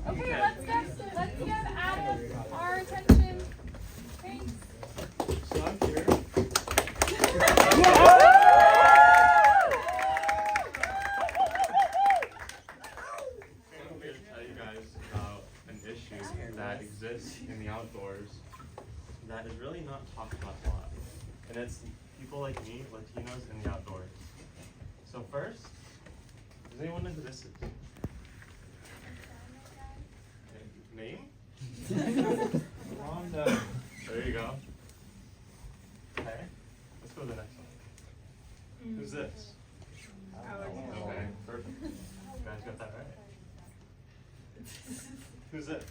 Okay, let's give Adam our attention. Thanks. So I'm here. I'm here to tell you guys about an issue that exists in the outdoors that is really not talked about a lot. And it's people like me, Latinos, in the outdoors. So first, does anyone know who this is? Name? Rhonda. There you go. Okay, let's go to the next one. Who's this? Okay, perfect. You guys got that right. Who's this?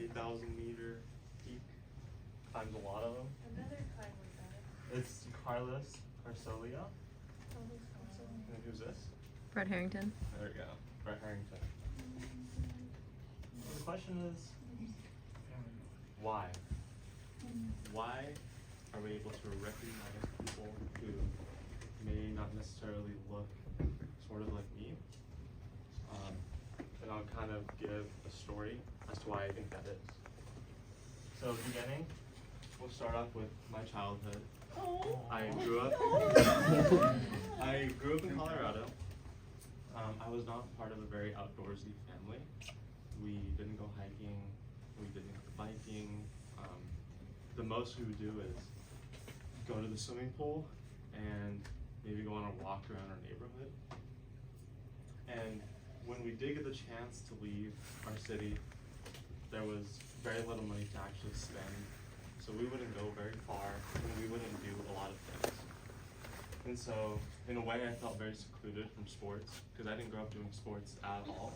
$8,000-meter peak. Climbs a lot of them. Another climber. It's Carlos Carsolio. And who's this? Brett Harrington. There we go. Brett Harrington. The question is, why? Why are we able to recognize people who may not necessarily look sort of like me? And I'll kind of give a story as to why I think that is. So beginning, we'll start off with my childhood. I grew up in Colorado. I was not part of a very outdoorsy family. We didn't go hiking, we didn't go biking. The most we would do is go to the swimming pool and maybe go on a walk around our neighborhood. And when we did get the chance to leave our city, there was very little money to actually spend. So we wouldn't go very far, and we wouldn't do a lot of things. And so, in a way, I felt very secluded from sports, because I didn't grow up doing sports at all,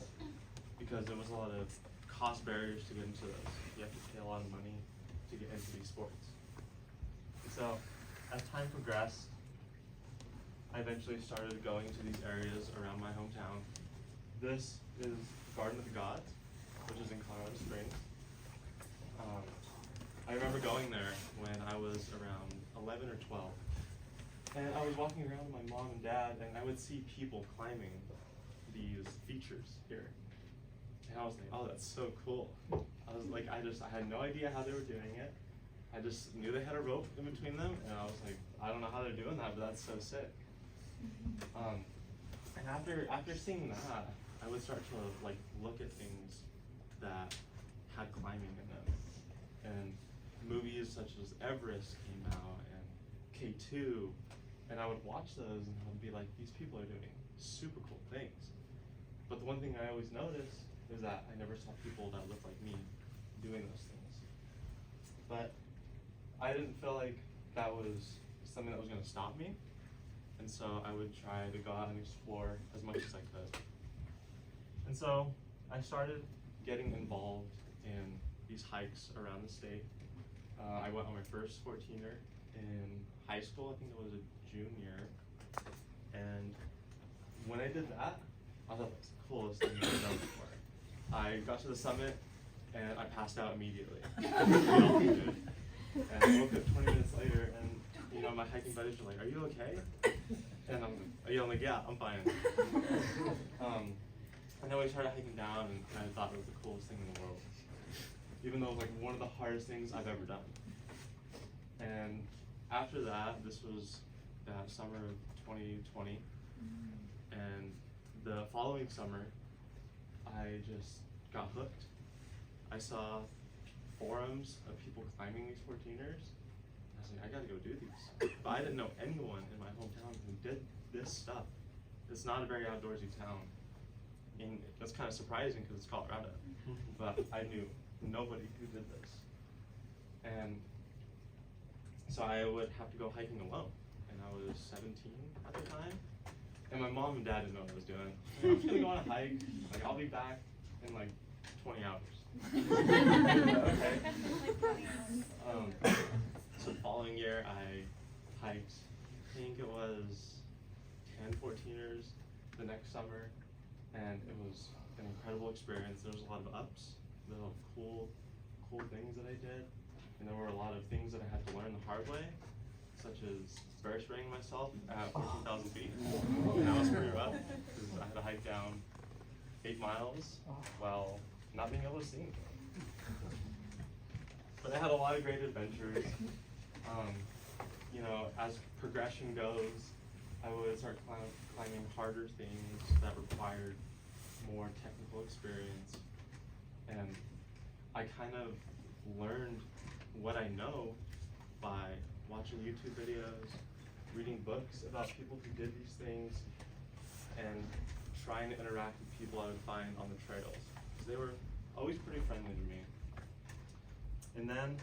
because there was a lot of cost barriers to get into those. You have to pay a lot of money to get into these sports. And so, as time progressed, I eventually started going to these areas around my hometown. This is Garden of the Gods, which is in Colorado Springs. I remember going there when I was around 11 or 12. And I was walking around with my mom and dad, and I would see people climbing these features here. And I was like, oh, that's so cool. I was like, I had no idea how they were doing it. I just knew they had a rope in between them, and I was like, I don't know how they're doing that, but that's so sick. And after seeing that, I would start to like look at things that had climbing in them. And movies such as Everest came out and K2, and I would watch those and I would be like, these people are doing super cool things. But the one thing I always noticed is that I never saw people that looked like me doing those things. But I didn't feel like that was something that was going to stop me, and so I would try to go out and explore as much as I could. And so I started getting involved in these hikes around the state. I went on my first 14er in high school. I think it was a junior. And when I did that, I thought it was the coolest thing I've ever done before. I got to the summit and I passed out immediately. And I woke up 20 minutes later, and my hiking buddies were like, "Are you okay?" And I'm like, "Yeah, I'm fine." And then we started hiking down, and I thought it was the coolest thing in the world, even though it was like one of the hardest things I've ever done. And after that, this was that summer of 2020, and the following summer, I just got hooked. I saw forums of people climbing these 14ers. I was like, I gotta go do these. But I didn't know anyone in my hometown who did this stuff. It's not a very outdoorsy town. And that's kind of surprising because it's Colorado. But I knew nobody who did this. And so I would have to go hiking alone. And I was 17 at the time. And my mom and dad didn't know what I was doing. I'm just gonna go on a hike. Like, I'll be back in like 20 hours. Okay. So the following year, I hiked, I think it was 10 14ers the next summer, and it was an incredible experience. There was a lot of ups, little cool things that I did, and there were a lot of things that I had to learn the hard way, such as bear spraying myself at 14,000 feet. down 8 miles while not being able to see anything. But I had a lot of great adventures. You know, as progression goes, I would start climbing harder things that required more technical experience. And I kind of learned what I know by watching YouTube videos, reading books about people who did these things, and trying to interact with people I would find on the trails. Because they were always pretty friendly to me. And then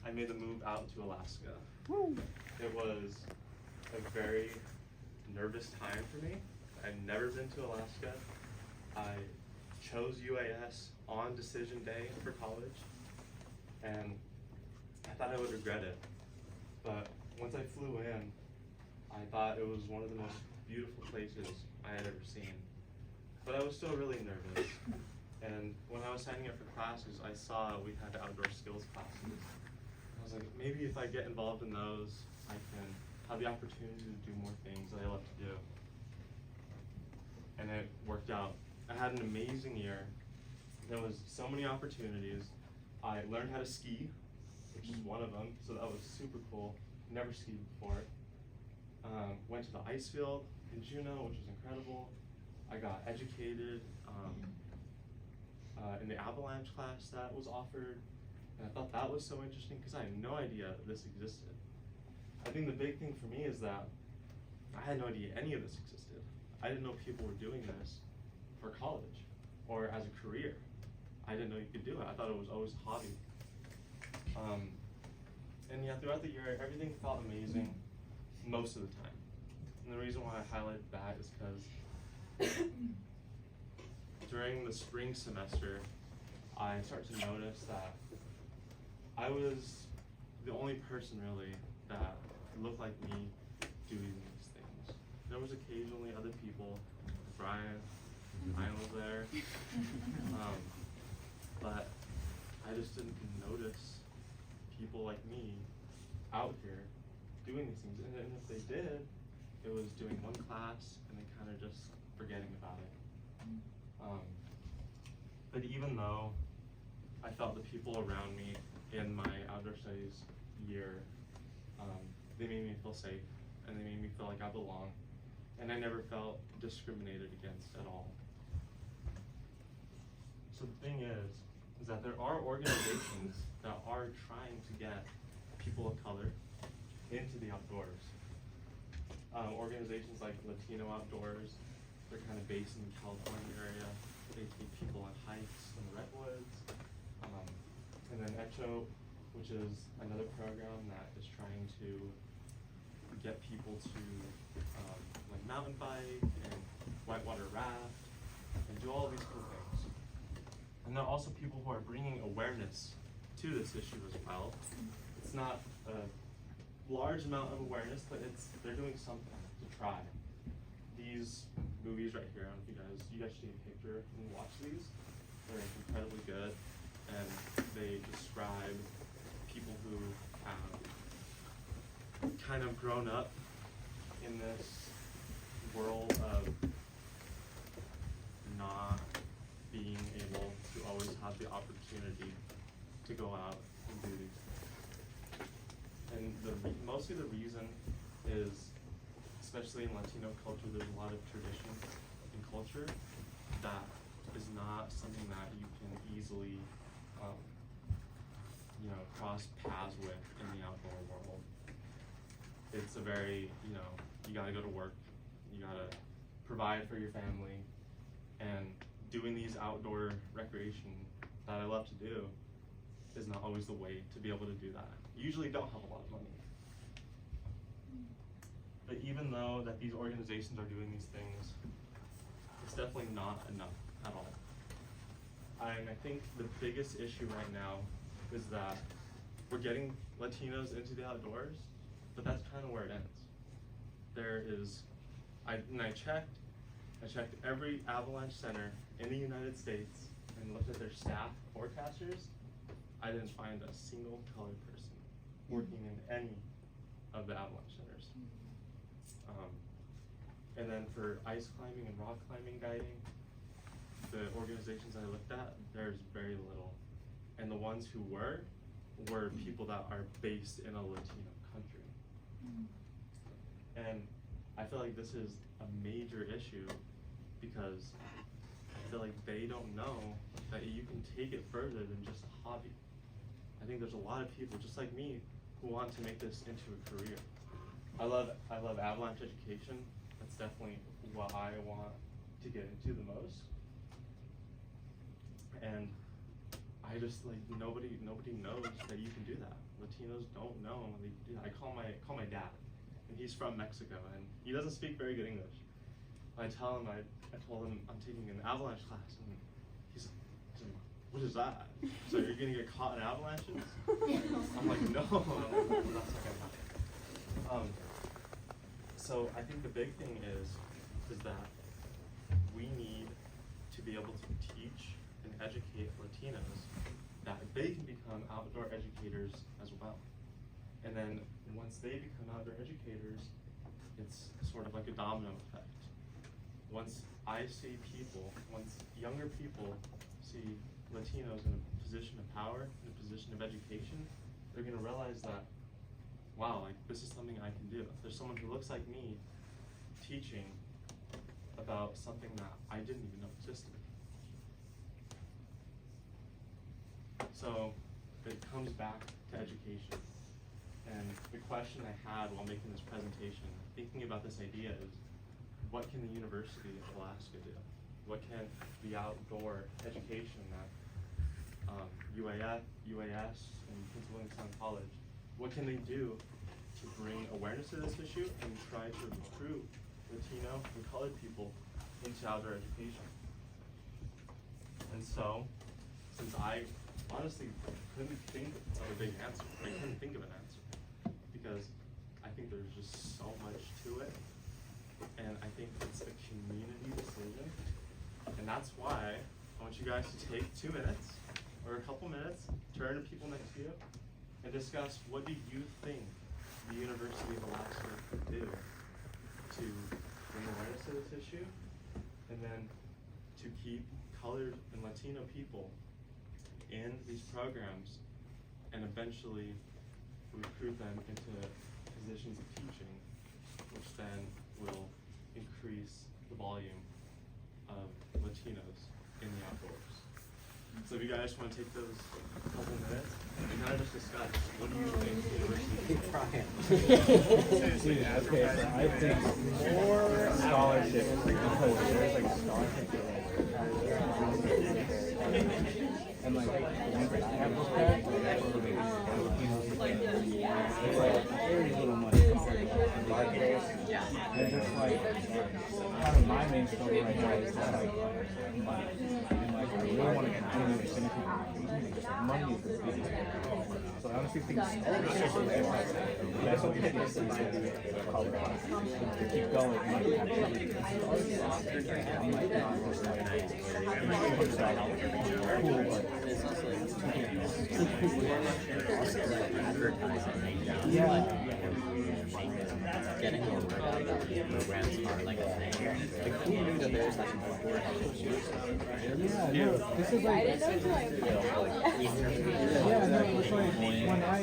I made the move out to Alaska. Woo. It was a very nervous time for me. I'd never been to Alaska. I chose UAS on decision day for college, and I thought I would regret it. But once I flew in, I thought it was one of the most beautiful places I had ever seen. But I was still really nervous. And when I was signing up for classes, I saw we had outdoor skills classes. I was like, maybe if I get involved in those, I can have the opportunity to do more things that I love to do. And it worked out. I had an amazing year. There was so many opportunities. I learned how to ski, which is one of them, so that was super cool. Never skied before. Went to the ice field in Juneau, which was incredible. I got educated in the avalanche class that was offered, and I thought that was so interesting because I had no idea that this existed. I think the big thing for me is that I had no idea any of this existed. I didn't know people were doing this for college or as a career. I didn't know you could do it. I thought it was always a hobby. And yeah, throughout the year, everything felt amazing most of the time. And the reason why I highlighted that is because during the spring semester, I started to notice that I was the only person really that looked like me doing these things. There was occasionally other people, Brian was there, but I just didn't notice people like me out here doing these things. And if they did, it was doing one class and then kind of just forgetting about it. But even though I felt the people around me in my outdoor studies year, they made me feel safe and they made me feel like I belong, and I never felt discriminated against at all. So the thing is that there are organizations that are trying to get people of color into the outdoors. Organizations like Latino Outdoors, they're kind of based in the California area. They take people on hikes in the redwoods. And then ECHO, which is another program that is trying to get people to like mountain bike and whitewater raft and do all these cool things. And there are also people who are bringing awareness to this issue as well. It's not a large amount of awareness, but they're doing something to try. These movies right here, I don't know if you guys should take a picture and watch these. They're incredibly good, and they describe people who have kind of grown up in this world of not being able to always have the opportunity to go out and do these things. And mostly the reason is, especially in Latino culture, there's a lot of tradition and culture that is not something that you can easily cross paths with in the outdoor world. It's a very, you gotta go to work, you gotta provide for your family, and doing these outdoor recreation that I love to do is not always the way to be able to do that. You usually don't have a lot of money. But even though that these organizations are doing these things, it's definitely not enough at all. And I think the biggest issue right now is that we're getting Latinos into the outdoors, but that's kind of where it ends. I checked every avalanche center in the United States and looked at their staff forecasters. I didn't find a single colored person working in any of the avalanche centers. And then for ice climbing and rock climbing guiding, the organizations I looked at, there's very little. And the ones who were people that are based in a Latino country. And I feel like this is a major issue because I feel like they don't know that you can take it further than just a hobby. I think there's a lot of people just like me who want to make this into a career. I love avalanche education. That's definitely what I want to get into the most. And I just like nobody knows that you can do that. Latinos don't know they can do that. I call my dad, and he's from Mexico, and he doesn't speak very good English. I told him I'm taking an avalanche class, and he's like, what is that? So you're gonna get caught in avalanches? I'm like, no, that's not gonna happen. So I think the big thing is that we need to be able to teach and educate Latinos that they can become outdoor educators as well. And then once they become outdoor educators, it's sort of like a domino effect. Once younger people see Latinos in a position of power, in a position of education, they're gonna realize that, wow, like this is something I can do. If there's someone who looks like me teaching about something that I didn't even know existed. So it comes back to education. And the question I had while making this presentation, thinking about this idea is, what can the University of Alaska do? What can the outdoor education that UAS, and Prince William Sound College, what can they do to bring awareness to this issue and try to recruit Latino and colored people into outdoor education? And so, since I honestly couldn't think of a big answer, I couldn't think of an answer, because I think there's just so much to it, and I think it's a community decision, and that's why I want you guys to take 2 minutes, or a couple minutes, turn to people next to you, and discuss what do you think the University of Alaska could do to bring awareness to this issue, and then to keep colored and Latino people in these programs, and eventually recruit them into positions of teaching, which then will increase the volume of Latinos in the outdoors. So if you guys want to take those couple minutes and kind of just discuss, what do you think the university Okay, so I think more scholarships, because there's like scholarships and like the ones that I have looked at, it's like very little money compared to marketers. And just like kind of my main struggle right now is that like money. And like I really want to continue to finish my education because money is the biggest thing. So I honestly think scholarships are there. That's what the PhD is called to keep going and like actually I'm like not just like cool, but getting the word out about these programs are like a thing. Like, who knew that there's like more help? yeah, no, this is like yeah, no, it's like when I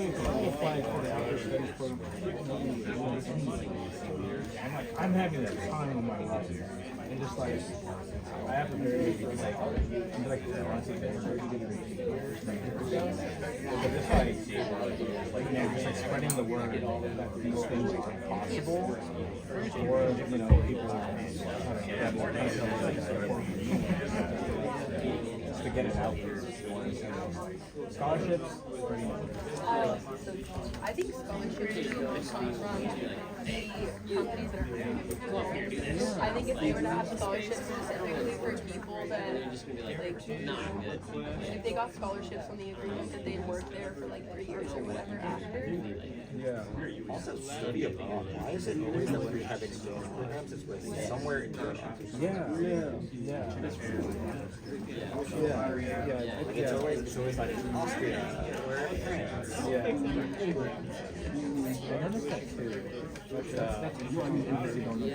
applied for the outdoor studies program, I'm like, I'm having the time of my life, and just like I have a very like I'm like honestly very but just like you know, just like spreading the word that these things are possible, or you know, people have more just to get it out there. Scholarships, pretty much. I think scholarships should come from the companies that are doing it. I think if they were to have scholarships specifically for people that, if they got scholarships on the agreement that they'd work there for like 3 years or whatever after. Yeah. Also, study abroad. Why is it always that when we have exchange programs, it's with somewhere in Europe? Yeah. Like it's always like Austria or France. Yeah. I noticed that too. That's usually don't know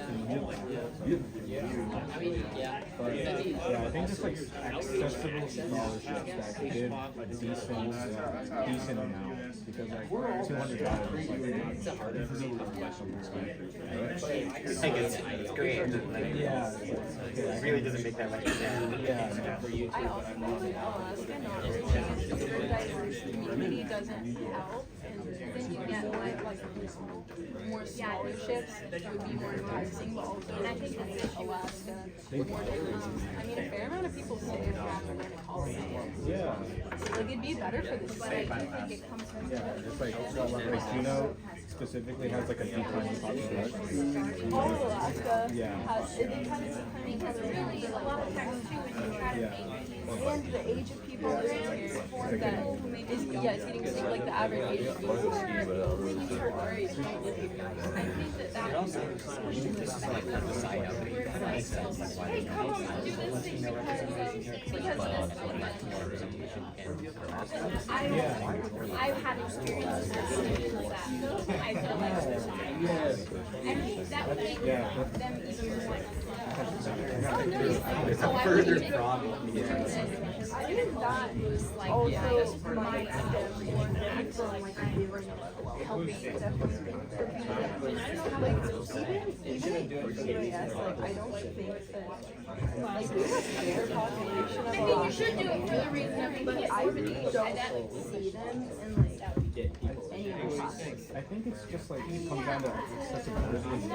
But yeah, I think just like accessible scholarships that give a decent amount. Because like $200 is like it's harder for me to get somewhere. I think it's great. Yeah. It really doesn't make that much sense. Yeah. For you I too. also think the diverse community doesn't help, and then you get like more scholarships that would be more enticing, but also Alaska. More, I mean, a fair amount of people stay here after going to college. Yeah. So like it'd be better for the state. Yeah, just like Juneau specifically has like a declining population. All of Alaska Yeah. has it kind of because really a lot of times too when you try to and the age of people living here that is it's getting sick, like the average age of people are our age don't live here. I think that Also, this is like kind of a side note, but it kind of makes sense like why there's no Latino representation here. But Latino representation in Alaska. I've had experiences with students that I feel like, and that would make them even more. It's a further problem. I think that was like also my step more from like helping stuff for people. Even do it for CAS, like I don't think that like we have their population of I think you should do it for the reason of but I really don't see them in like any of the classes. I think it's just like it comes down to accessibility and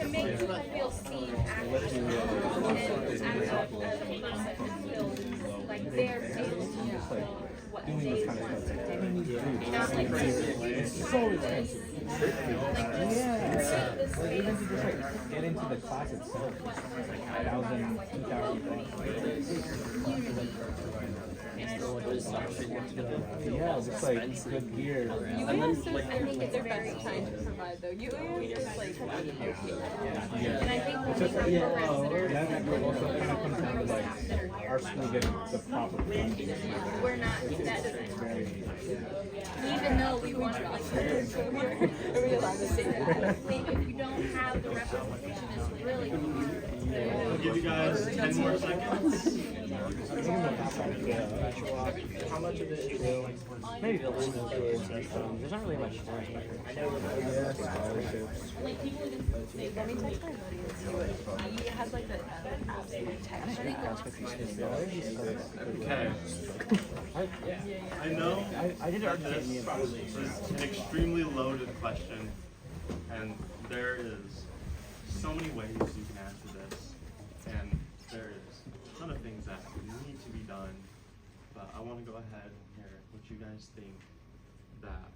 to make people feel seen, active, and like they're able to know what doing they this kind of want. stuff. Not like It's so expensive. Yeah. Like even to just like get into the class itself, it's like $1,000, $2,000. Yeah, just like good gear. UAS is, I think it's their best time to provide though. UAS is like, And I think It's just like, that also kind of comes down to like our school getting the proper funding. we're not that even though we want like are we allowed to say that? I think if you don't have the representation, it's really hard. I'll give you guys 10 more seconds. How much of it is maybe the Latino kids? There's not really much time. I know Scholarships. Let me text my buddy and see what he has like the absolute text. Okay. I know I did that this is an extremely loaded question, and there is so many ways you can answer this, and there is a ton of things that need to be done, but I want to go ahead and hear what you guys think that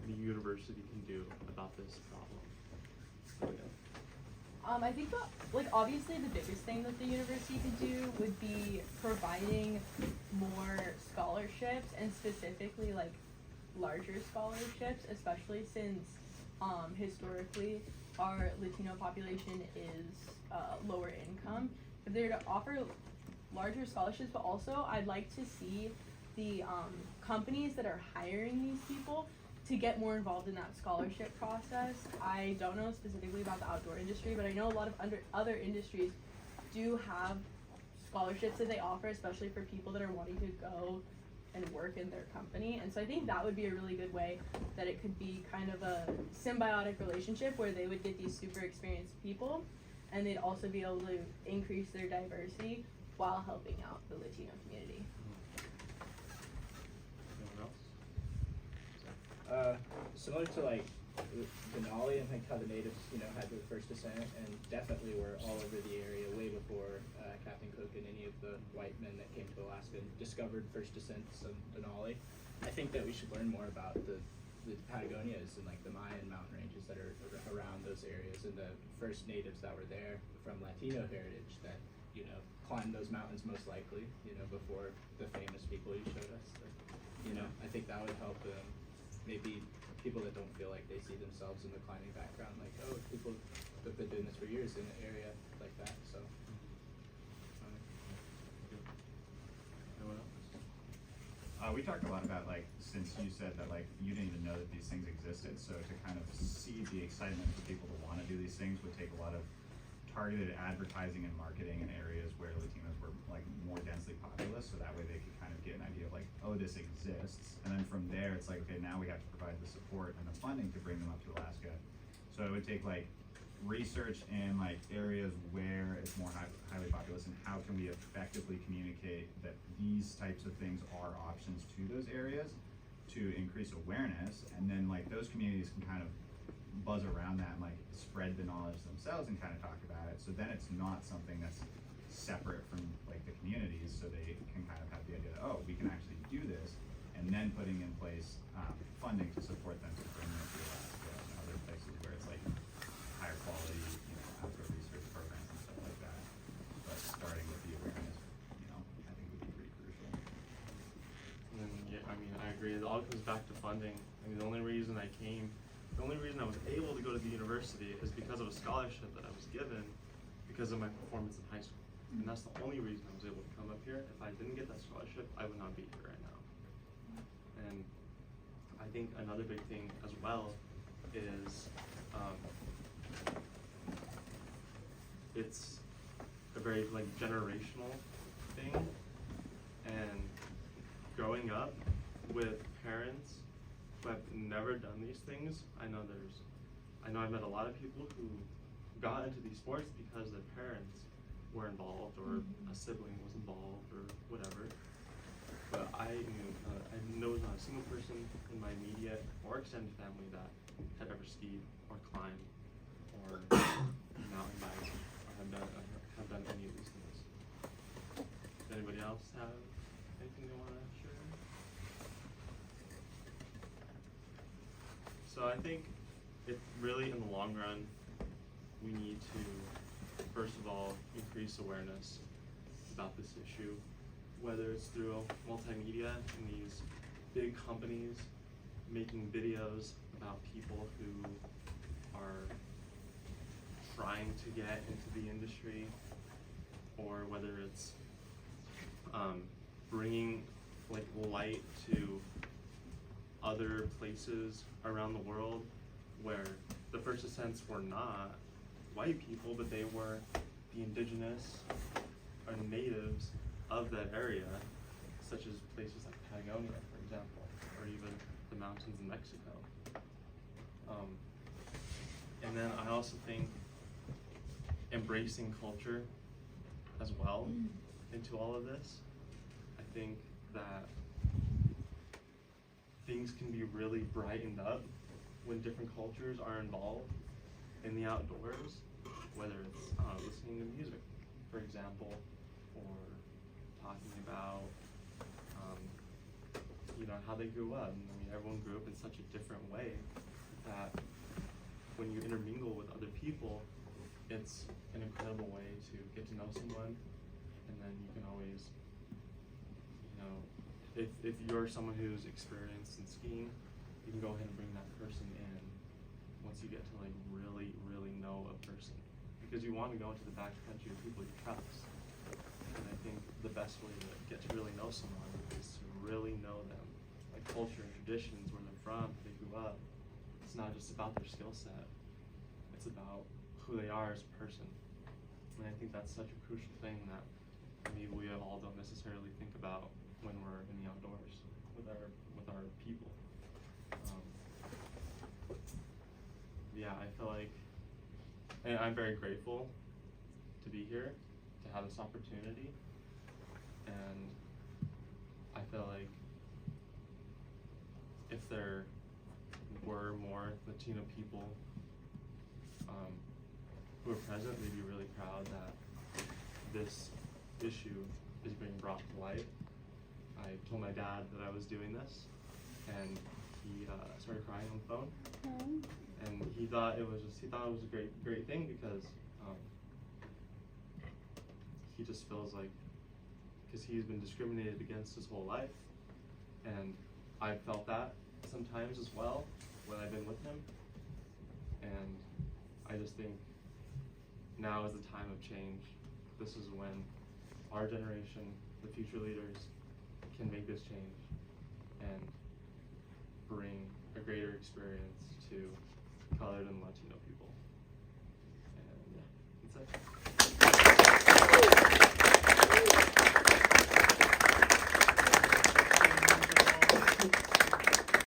the university can do about this problem. I think that, like, obviously the biggest thing that the university could do would be providing more scholarships, and specifically, like, larger scholarships, especially since, historically, our Latino population is, lower income. If they were to offer larger scholarships, but also I'd like to see the, companies that are hiring these people to get more involved in that scholarship process. I don't know specifically about the outdoor industry, but I know a lot of other industries do have scholarships that they offer, especially for people that are wanting to go and work in their company. And so I think that would be a really good way that it could be kind of a symbiotic relationship where they would get these super experienced people and they'd also be able to increase their diversity while helping out the Latino community. Anyone else? Similar to like Denali and like how the natives, had their first descent, and definitely were all over the area way before Captain Cook and any of the white men that came to Alaska and discovered first descents of Denali. I think that we should learn more about the the Patagonias and like the Mayan mountain ranges that are around those areas, and the first natives that were there from Latino heritage that, you know, climbed those mountains most likely, you know, before the famous people you showed us. But, you know, I think that would help maybe people that don't feel like they see themselves in the climbing background, like, oh, people have been doing this for years in an area like that. So. Anyone else? We talked a lot about, like, since you said that, like, you didn't even know that these things existed, so to kind of see the excitement for people to want to do these things would take a lot of targeted advertising and marketing in areas where Latinos were, like, more densely populous, so that way they could kind of get an idea of, like, oh, this exists, and then from there, it's like, okay, now we have to provide the support and the funding to bring them up to Alaska. So it would take, like, research in, like, areas where it's more highly populous, and how can we effectively communicate that these types of things are options to those areas to increase awareness, and then, like, those communities can kind of buzz around that and, like, spread the knowledge themselves and kind of talk about it, so then it's not something that's separate from, like, the communities, so they can kind of have the idea that, oh, we can actually do this, and then putting in place funding to support them to bring them to Alaska and other places where it's, like, higher quality, you know, outdoor research programs and stuff like that. But starting with the awareness, you know, I think would be pretty crucial. And then, yeah, I mean, I agree. It all comes back to funding. I mean, the only reason I was able to go to the university is because of a scholarship that I was given because of my performance in high school. And that's the only reason I was able to come up here. If I didn't get that scholarship, I would not be here right now. And I think another big thing as well is it's a very, like, generational thing, and growing up with parents who have never done these things, I know I've met a lot of people who got into these sports because their parents were involved, or a sibling was involved, or whatever. But I know not a single person in my immediate or extended family that had ever skied or climbed or mountain biked or have done any of these things. Does anybody else have anything they want to share? So I think it really, in the long run, we need to, first of all, increase awareness about this issue, whether it's through multimedia and these big companies making videos about people who are trying to get into the industry, or whether it's bringing, like, light to other places around the world where the first ascents were not white people, but they were the indigenous or natives of that area, such as places like Patagonia, for example, or even the mountains in Mexico. And then I also think embracing culture as well into all of this. I think that things can be really brightened up when different cultures are involved in the outdoors, whether it's listening to music, for example, or talking about how they grew up. I mean, everyone grew up in such a different way that when you intermingle with other people, it's an incredible way to get to know someone, and then you can always, if you're someone who's experienced in skiing, you can go ahead and bring that person in once you get to, like, really, really know a person, because you want to go into the backcountry with people you trust. And I think the best way to get to really know someone is to really know them, like culture and traditions, where they're from, who they grew up. It's not just about their skill set, it's about who they are as a person. And I think that's such a crucial thing that maybe we all don't necessarily think about when we're in the outdoors with our people. Yeah, I feel like, and I'm very grateful to be here, to have this opportunity, and I feel like if there were more Latino people who are present, we'd be really proud that this issue is being brought to light. I told my dad that I was doing this, and he started crying on the phone, and he thought it was a great thing because he just feels like, because he's been discriminated against his whole life, and I've felt that sometimes as well when I've been with him, and I just think now is the time of change. This is when our generation, the future leaders, can make this change and bring a greater experience to colored and Latino people. And yeah, that's it.